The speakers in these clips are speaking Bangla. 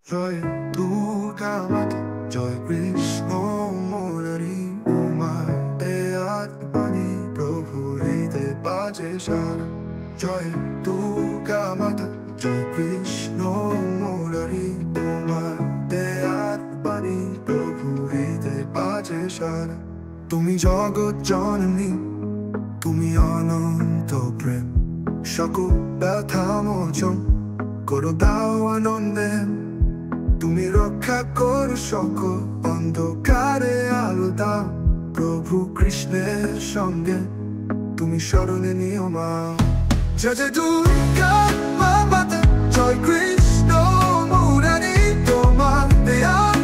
জয় দুর্গা মাতা, জয় কৃষ্ণ মুরারি, তোমার দেয়ার বাণী প্রভু হৃদয়ে বাজে সারা। জয় দুর্গা মাতা, জয় কৃষ্ণ মুরারি, তোমার দেয়ার বাণী প্রভু হৃদয়ে বাজে সারা। তুমি জগৎ জননী, তুমি অনন্ত প্রেম, সকল ব্যথা মোচন করো দাও আনন্দে। তুমি রক্ষা করো সকল অন্ধকারে আলো দাও, প্রভু কৃষ্ণের সঙ্গে তুমি স্মরণে নিও মা। জয় জয় দুর্গা মাতা, জয় কৃষ্ণ মুরারি, তোমার দেয়ার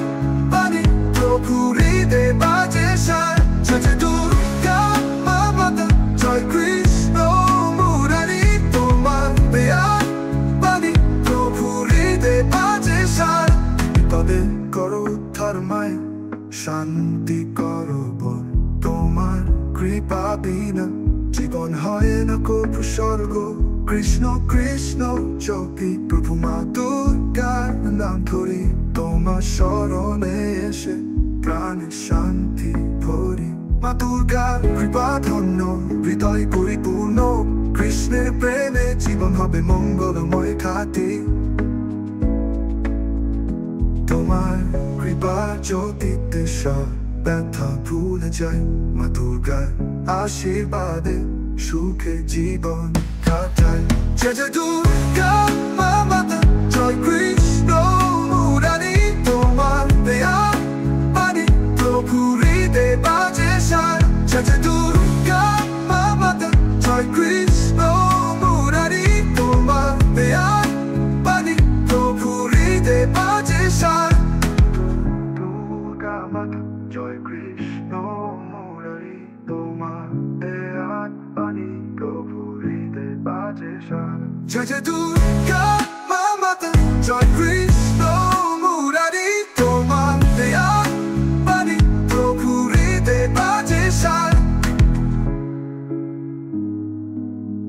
বাণী প্রভু হৃদয়ে বাজে সারা। জয় জয় দুর্গা মাতা, জয় কৃষ্ণ মুরারি, তোমার দেয়ার বাণী প্রভু হৃদয়ে বাজে সারা। বিপদে করো উদ্ধার মায়, শান্তি করো বল, তোমার কৃপা বিনা জীবন হয় না কভু স্বর্গ। কৃষ্ণ কৃষ্ণ জপি প্রভু মা দুর্গার নাম ধরি, তোমার স্মরণে এসে প্রাণে শান্তি ভরি। মা দুর্গার কৃপা ধন্য, হৃদয় পরিপূর্ণ, কৃষ্ণের প্রেমে জীবন হবে মঙ্গলময় খাতি। তোমার কৃপা জ্যোতিতে সব ব্যথা ভুলে যায়, মা দুর্গার আশীর্বাদে সুখে জীবন কাটায়। জয় জয় দুর্গা মাতা, জয় কৃষ্ণ মুরারি, তোমার দেয়ার বাণী প্রভু হৃদয়ে বাজে সারা। জয় জয় দুর্গা মাতা, জয় কৃষ্ণ মুরারি, তোমার দেয়ার বাণী প্রভু হৃদয়ে বাজে সারা। দুর্গা মাতা, জয় কৃষ্ণ মুরারি, তোমার দেয়ার বাণী প্রভু হৃদয়ে বাজে সারা। জয় জয় দুর্গা মাতা, জয় কৃষ্ণ